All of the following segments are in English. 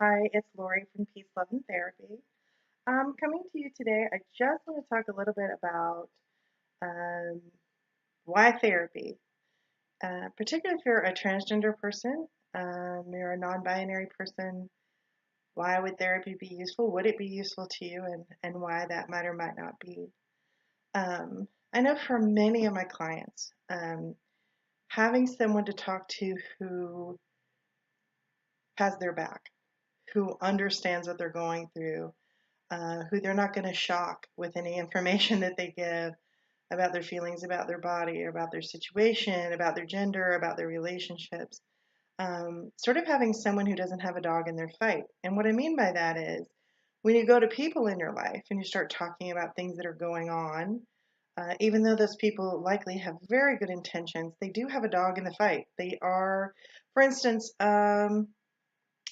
Hi, it's Lori from Peace, Love, and Therapy. Coming to you today, I just want to talk a little bit about um, why therapy, particularly if you're a transgender person, you're a non-binary person. Why would therapy be useful? Would it be useful to you, and why that might or might not be? I know for many of my clients, having someone to talk to who has their back, who understands what they're going through, who they're not going to shock with any information that they give about their feelings, about their body, about their situation, about their gender, about their relationships. Sort of having someone who doesn't have a dog in their fight. And what I mean by that is when you go to people in your life and you start talking about things that are going on, even though those people likely have very good intentions, they do have a dog in the fight. They are, for instance,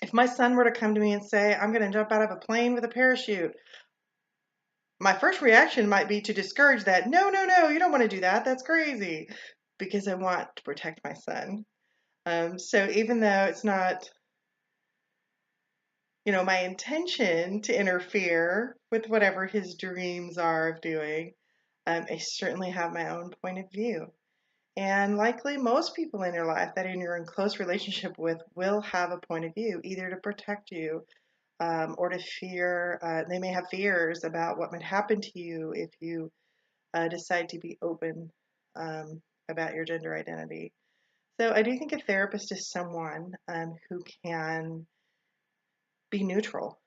if my son were to come to me and say, I'm going to jump out of a plane with a parachute, my first reaction might be to discourage that. No, no, no, you don't want to do that. That's crazy. Because I want to protect my son. So even though it's not, my intention to interfere with whatever his dreams are of doing, I certainly have my own point of view. And likely most people in your life that you're in close relationship with will have a point of view, either to protect you or to fear. They may have fears about what might happen to you if you decide to be open about your gender identity. So I do think a therapist is someone who can be neutral,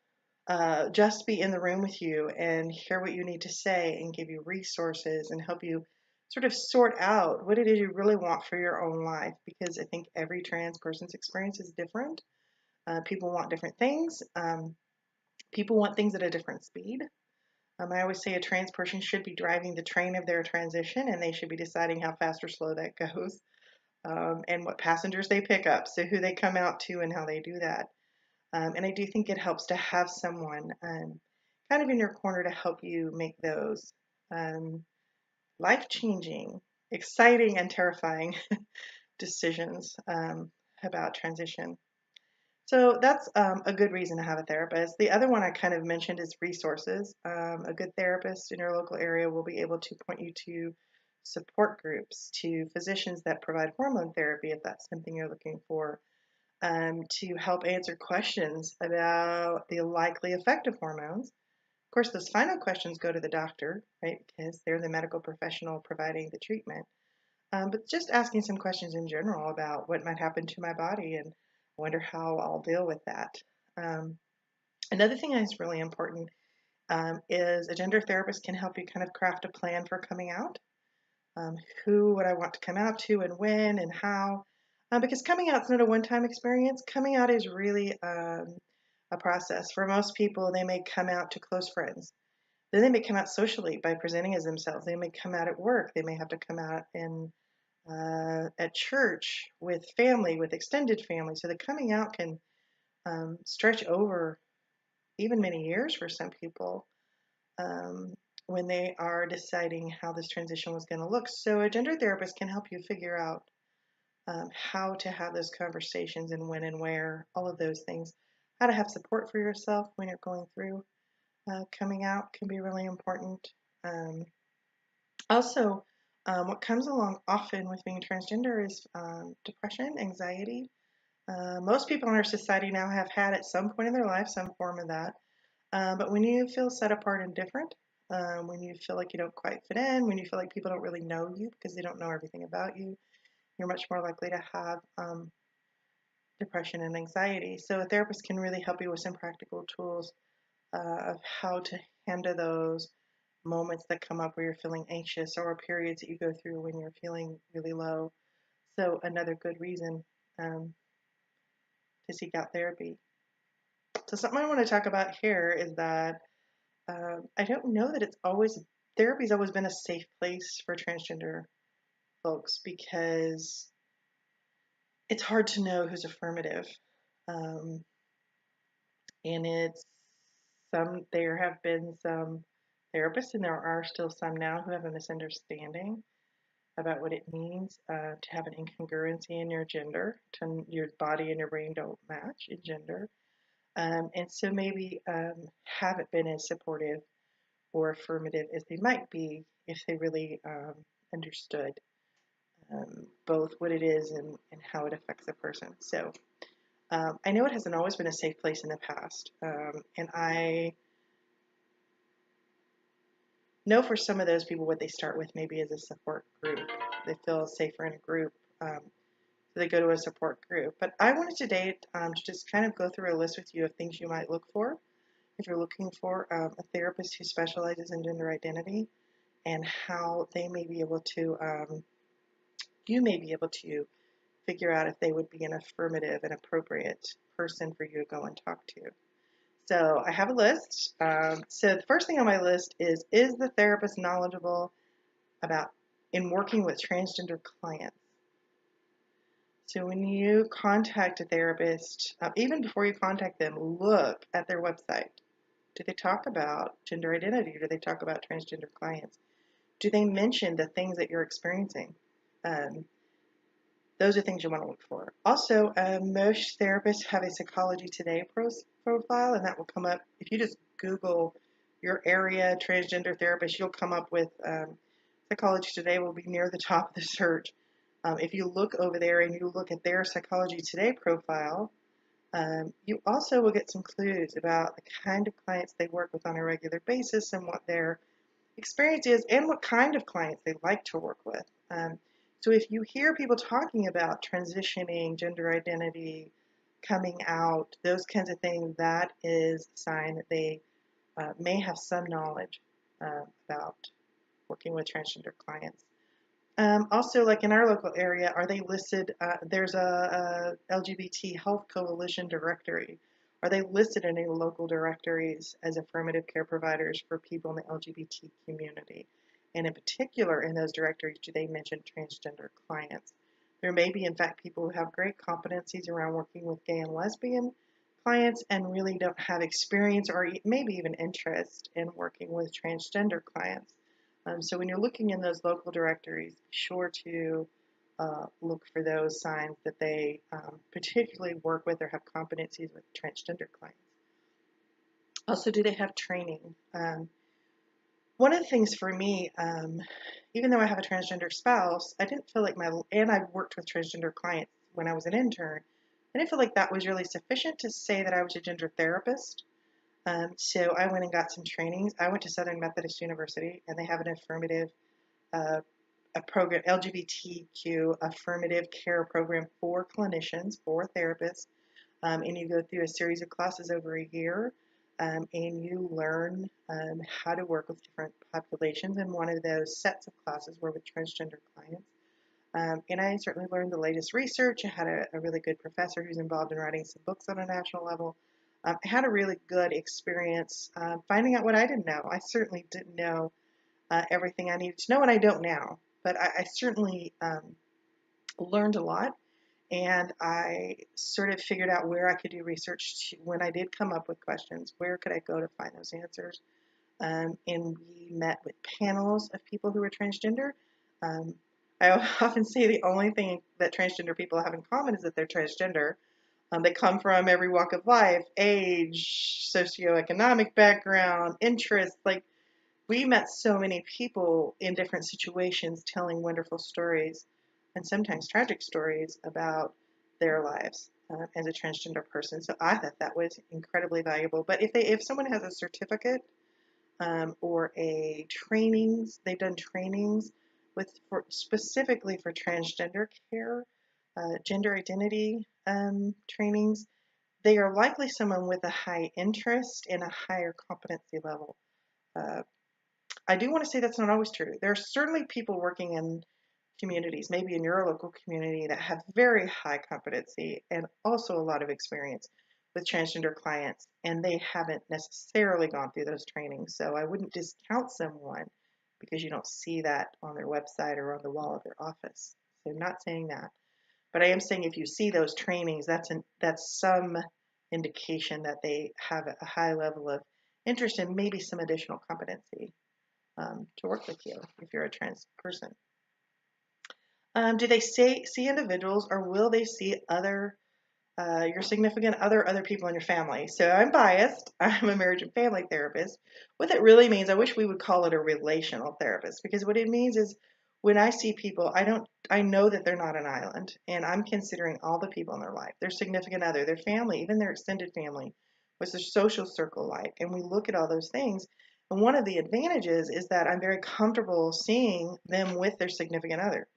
just be in the room with you and hear what you need to say and give you resources and help you sort of sort out what it is you really want for your own life. Because I think every trans person's experience is different. People want different things. People want things at a different speed. I always say a trans person should be driving the train of their transition and they should be deciding how fast or slow that goes, and what passengers they pick up, so who they come out to and how they do that. And I do think it helps to have someone kind of in your corner to help you make those um, life changing, exciting, and terrifying decisions about transition. So that's a good reason to have a therapist. The other one I kind of mentioned is resources. A good therapist in your local area will be able to point you to support groups, to physicians that provide hormone therapy if that's something you're looking for, to help answer questions about the likely effect of hormones. Of course, those final questions go to the doctor, right? Because they're the medical professional providing the treatment. But just asking some questions in general about what might happen to my body and wonder how I'll deal with that. Um, Another thing that's really important is a gender therapist can help you kind of craft a plan for coming out. Who would I want to come out to and when and how? Because coming out is not a one-time experience. Coming out is really a process. For most people, they may come out to close friends. Then they may come out socially by presenting as themselves. They may come out at work. They may have to come out in at church with family, with extended family. So the coming out can stretch over even many years for some people um, when they are deciding how this transition was going to look. So a gender therapist can help you figure out how to have those conversations and when and where, all of those things. How to have support for yourself when you're going through coming out can be really important. Um, Also, what comes along often with being transgender is depression, anxiety. Most people in our society now have had at some point in their life some form of that. But when you feel set apart and different, when you feel like you don't quite fit in, when you feel like people don't really know you because they don't know everything about you, you're much more likely to have depression and anxiety. So a therapist can really help you with some practical tools of how to handle those moments that come up where you're feeling anxious or periods that you go through when you're feeling really low. So another good reason um, to seek out therapy. So something I want to talk about here is that I don't know that it's always therapy's always been a safe place for transgender folks because it's hard to know who's affirmative. Um, and it's there have been some therapists, and there are still some now who have a misunderstanding about what it means to have an incongruency in your gender, to your body and your brain don't match in gender. And so maybe haven't been as supportive or affirmative as they might be if they really understood both what it is and how it affects a person. So I know it hasn't always been a safe place in the past, and I know for some of those people what they start with maybe is a support group. They feel safer in a group, so they go to a support group. But I wanted today to just kind of go through a list with you of things you might look for if you're looking for a therapist who specializes in gender identity, and how they may be able to, you may be able to figure out if they would be an affirmative and appropriate person for you to go and talk to. So I have a list. So the first thing on my list is the therapist knowledgeable about in working with transgender clients? So when you contact a therapist, even before you contact them, look at their website. Do they talk about gender identity? Do they talk about transgender clients? Do they mention the things that you're experiencing? Um, those are things you want to look for. Also, most therapists have a Psychology Today profile, and that will come up if you just Google your area transgender therapist. You'll come up with Psychology Today will be near the top of the search. If you look over there and you look at their Psychology Today profile, you also will get some clues about the kind of clients they work with on a regular basis and what their experience is and what kind of clients they like to work with. So if you hear people talking about transitioning, gender identity, coming out, those kinds of things, that is a sign that they may have some knowledge about working with transgender clients. Also, like in our local area, are they listed? There's a LGBT Health Coalition directory. Are they listed in any local directories as affirmative care providers for people in the LGBT community? And in particular, in those directories, do they mention transgender clients? There may be, in fact, people who have great competencies around working with gay and lesbian clients and really don't have experience or maybe even interest in working with transgender clients. So when you're looking in those local directories, be sure to look for those signs that they particularly work with or have competencies with transgender clients. Also, do they have training? One of the things for me, even though I have a transgender spouse, I didn't feel like and I've worked with transgender clients when I was an intern, I didn't feel like that was really sufficient to say that I was a gender therapist. So I went and got some trainings. I went to Southern Methodist University, and they have an affirmative a program, LGBTQ affirmative care program for clinicians, for therapists, and you go through a series of classes over a year, and you learn how to work with different populations. And one of those sets of classes were with transgender clients. And I certainly learned the latest research. I had a really good professor who's involved in writing some books on a national level. I had a really good experience finding out what I didn't know. I certainly didn't know everything I needed to know, and I don't now. But I certainly learned a lot, and I sort of figured out where I could do research when I did come up with questions. Where could I go to find those answers? And we met with panels of people who were transgender. Um, I often say the only thing that transgender people have in common is that they're transgender. They come from every walk of life, age, socioeconomic background, interests. Like, we met so many people in different situations telling wonderful stories and sometimes tragic stories about their lives as a transgender person. So I thought that was incredibly valuable. But if someone has a certificate or a trainings, they've done trainings specifically for transgender care, gender identity trainings, they are likely someone with a high interest and a higher competency level. Uh, I do want to say that's not always true. There are certainly people working in communities, maybe in your local community, that have very high competency and also a lot of experience with transgender clients, and they haven't necessarily gone through those trainings. So I wouldn't discount someone because you don't see that on their website or on the wall of their office. So I'm not saying that. But I am saying if you see those trainings, that's some indication that they have a high level of interest and maybe some additional competency to work with you if you're a trans person. Do they see individuals, or will they see other your significant other people in your family. So I'm biased. I'm a marriage and family therapist. What that really means, I wish we would call it a relational therapist, because what it means is when I see people, I know that they're not an island, and I'm considering all the people in their life, their significant other, their family, even their extended family, what's their social circle like, and we look at all those things. And one of the advantages is that I'm very comfortable seeing them with their significant other,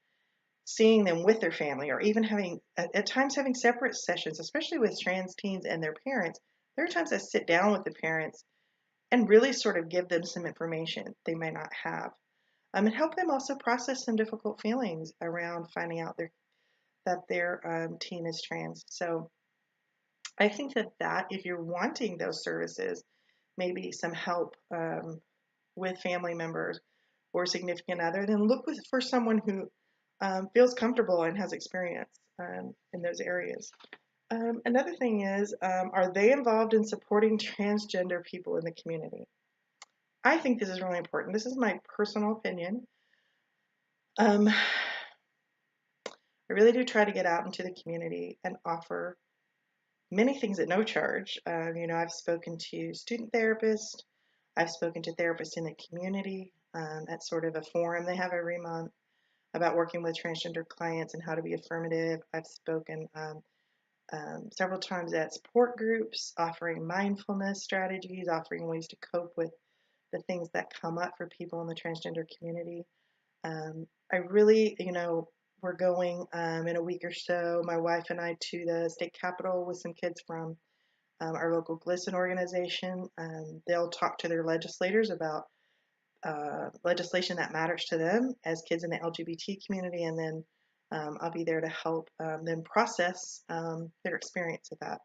seeing them with their family, or even having at times having separate sessions, especially with trans teens and their parents. There are times I sit down with the parents and really sort of give them some information they may not have, and help them also process some difficult feelings around finding out that their teen is trans. So I think that if you're wanting those services, maybe some help with family members or significant other, then look for someone who feels comfortable and has experience in those areas. Another thing is, are they involved in supporting transgender people in the community? I think this is really important. This is my personal opinion. I really do try to get out into the community and offer many things at no charge. I've spoken to student therapists, I've spoken to therapists in the community at sort of a forum they have every month about working with transgender clients and how to be affirmative. I've spoken several times at support groups, offering mindfulness strategies, offering ways to cope with the things that come up for people in the transgender community. I really, we're going in a week or so, my wife and I, to the state capitol with some kids from our local GLSEN organization. They'll talk to their legislators about legislation that matters to them as kids in the LGBT community, and then I'll be there to help them process their experience with that.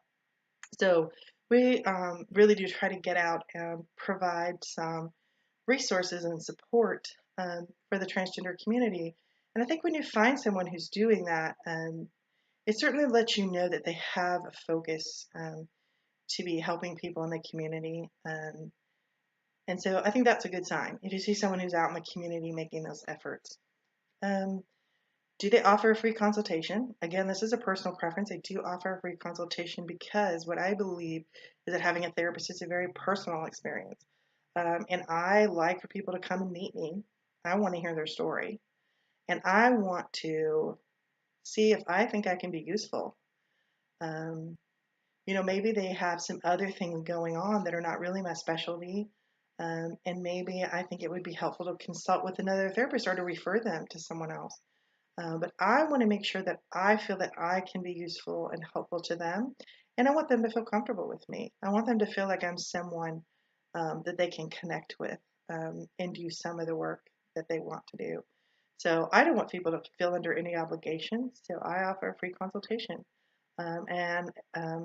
So we really do try to get out and provide some resources and support for the transgender community. And I think when you find someone who's doing that, it certainly lets you know that they have a focus to be helping people in the community. And so I think that's a good sign if you see someone who's out in the community making those efforts. Um, do they offer a free consultation? Again, this is a personal preference. They do offer a free consultation because what I believe is that having a therapist is a very personal experience. And I like for people to come and meet me. I want to hear their story. And I want to see if I think I can be useful. Um, maybe they have some other things going on that are not really my specialty. And maybe I think it would be helpful to consult with another therapist or to refer them to someone else. But I want to make sure that I feel that I can be useful and helpful to them. And I want them to feel comfortable with me. I want them to feel like I'm someone that they can connect with and do some of the work that they want to do. So I don't want people to feel under any obligation. So I offer a free consultation. And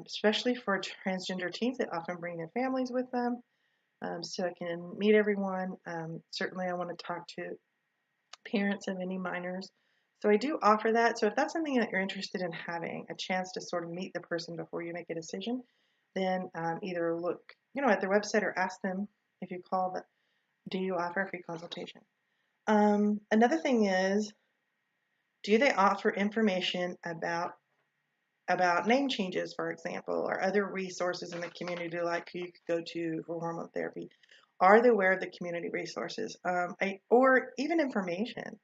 especially for transgender teens that often bring their families with them, so I can meet everyone. Certainly, I want to talk to parents of any minors. So I do offer that. So if that's something that you're interested in having, a chance to sort of meet the person before you make a decision, then either look, at their website or ask them if you call the, do you offer a free consultation? Another thing is, do they offer information about name changes, for example, or other resources in the community like who you could go to for hormone therapy? Are they aware of the community resources? Or even information?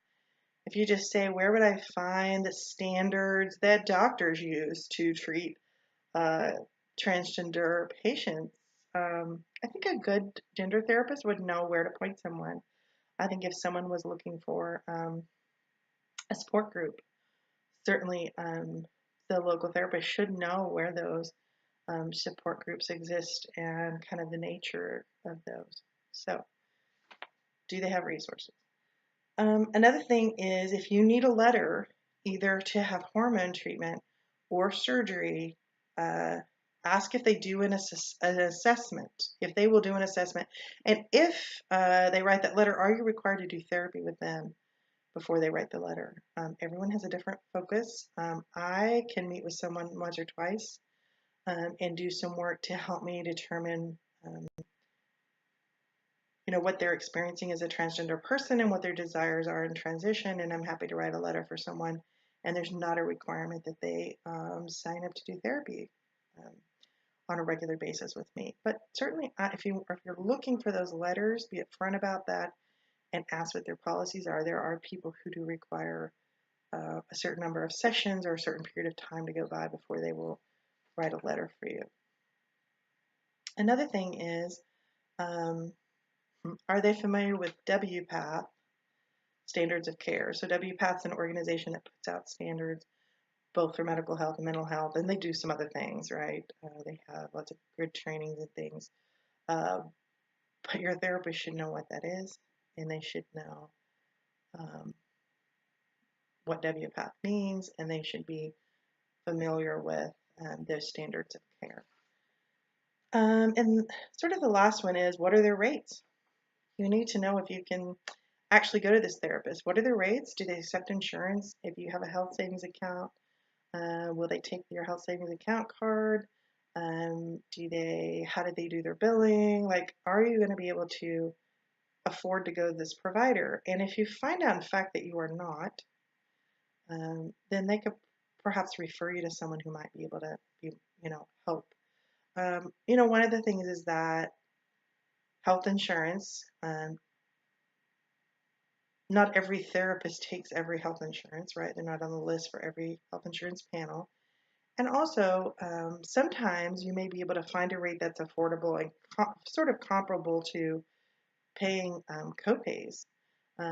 If you just say, where would I find the standards that doctors use to treat uh, transgender patients? I think a good gender therapist would know where to point someone. I think if someone was looking for a support group, certainly the local therapist should know where those support groups exist and kind of the nature of those. So, do they have resources? Another thing is if you need a letter either to have hormone treatment or surgery, uh, ask if they do an assessment, if they will do an assessment. And if they write that letter, are you required to do therapy with them before they write the letter? Everyone has a different focus. I can meet with someone once or twice and do some work to help me determine what they're experiencing as a transgender person and what their desires are in transition. And I'm happy to write a letter for someone and there's not a requirement that they sign up to do therapy um, on a regular basis with me. But certainly, if you're looking for those letters, be upfront about that and ask what their policies are. There are people who do require a certain number of sessions or a certain period of time to go by before they will write a letter for you. Another thing is, um, are they familiar with WPATH, standards of care? So WPATH is an organization that puts out standards both for medical health and mental health, and they do some other things, right? They have lots of good trainings and things. Uh, but your therapist should know what that is, and they should know um, what WPATH means, and they should be familiar with those standards of care. And sort of the last one is, what are their rates? You need to know if you can actually go to this therapist. What are their rates? Do they accept insurance? If you have a health savings account, will they take your health savings account card? How do they do their billing? Like, are you going to be able to afford to go to this provider? And if you find out in fact that you are not, then they could perhaps refer you to someone who might be able to help. One of the things is that health insurance, not every therapist takes every health insurance, right? They're not on the list for every health insurance panel. And also, sometimes you may be able to find a rate that's affordable and sort of comparable to paying copays.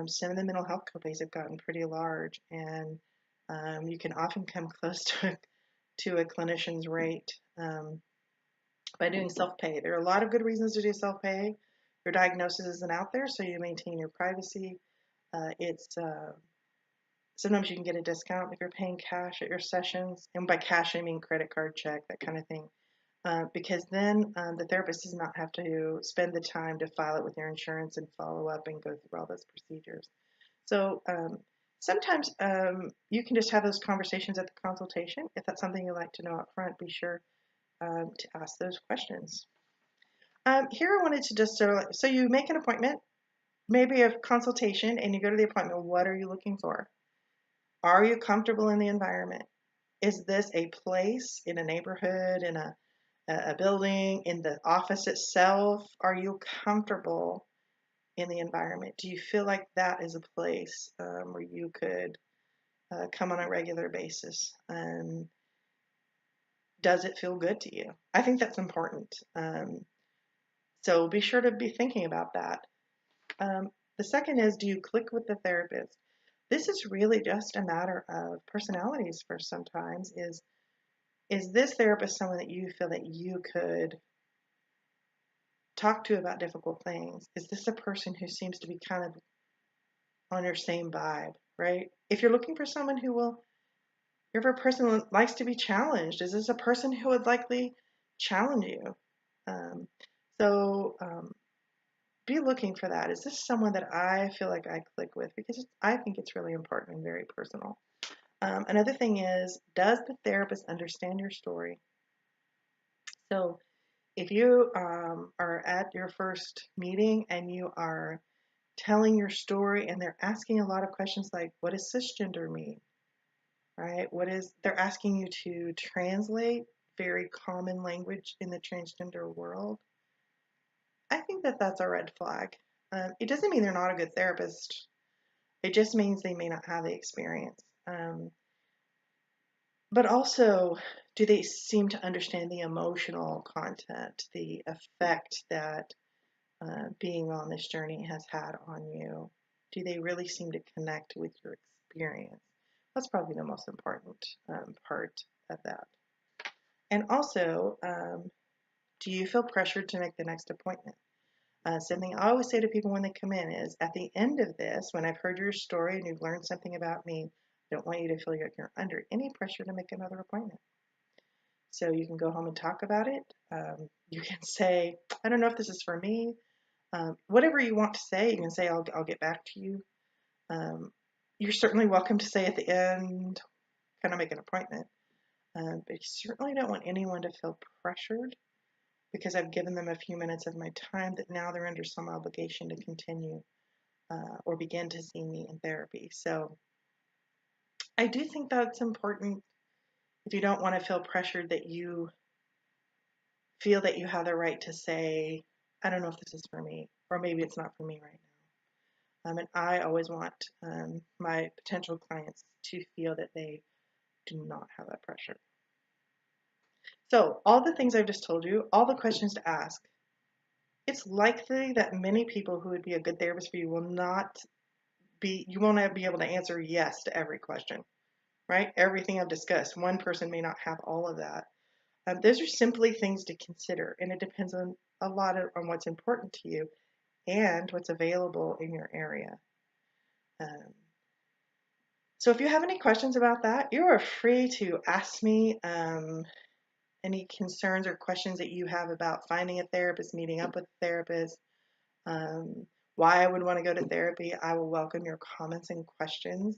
Some of the mental health copays have gotten pretty large, and you can often come close to a clinician's rate by doing self-pay. There are a lot of good reasons to do self-pay. Your diagnosis isn't out there, so you maintain your privacy. It's Sometimes you can get a discount if you're paying cash at your sessions, and by cash I mean credit card, check, that kind of thing. Because then the therapist does not have to spend the time to file it with your insurance and follow up and go through all those procedures. So sometimes you can just have those conversations at the consultation. If that's something you'd like to know up front, be sure to ask those questions. Here I wanted to just so you make an appointment, maybe a consultation, and you go to the appointment. What are you looking for? Are you comfortable in the environment? Is this a place in a neighborhood, in a building, in the office itself? Are you comfortable in the environment? Do you feel like that is a place where you could come on a regular basis? Does it feel good to you? I think that's important. So be sure to be thinking about that. The second is, do you click with the therapist? This is really just a matter of personalities for sometimes. Is this therapist someone that you feel that you could talk to about difficult things? Is this a person who seems to be kind of on your same vibe, right? If you're looking for someone if a person who likes to be challenged, is this a person who would likely challenge you? Um, so be looking for that. Is this someone that I feel like I click with? Because I think it's really important and very personal. Another thing is, does the therapist understand your story? So if you are at your first meeting and you are telling your story and they're asking a lot of questions like, what does cisgender mean? Right? They're asking you to translate very common language in the transgender world. I think that that's a red flag. It doesn't mean they're not a good therapist. It just means they may not have the experience. But also, do they seem to understand the emotional content, the effect that being on this journey has had on you? Do they really seem to connect with your experience? That's probably the most important part of that. And also, do you feel pressured to make the next appointment? Something I always say to people when they come in is, at the end of this, when I've heard your story and you've learned something about me, I don't want you to feel like you're under any pressure to make another appointment. So you can go home and talk about it. You can say, I don't know if this is for me. Whatever you want to say, you can say, I'll get back to you. You're certainly welcome to say at the end, can I make an appointment? But you certainly don't want anyone to feel pressured because I've given them a few minutes of my time that now they're under some obligation to continue or begin to see me in therapy. So I do think that's important if you don't want to feel pressured that you feel that you have the right to say, I don't know if this is for me, or maybe it's not for me right now. And I always want my potential clients to feel that they do not have that pressure. So, all the things I've just told you, all the questions to ask, it's likely that many people who would be a good therapist for you you won't be able to answer yes to every question, right? Everything I've discussed, one person may not have all of that. Those are simply things to consider, and it depends on on what's important to you and what's available in your area. Um, so if you have any questions about that, you are free to ask me any concerns or questions that you have about finding a therapist, meeting up with a therapist, um, why I would want to go to therapy. I will welcome your comments and questions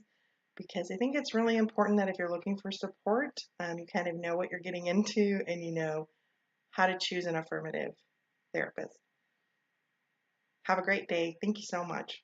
because I think it's really important that if you're looking for support, you kind of know what you're getting into and you know how to choose an affirmative therapist. Have a great day. Thank you so much.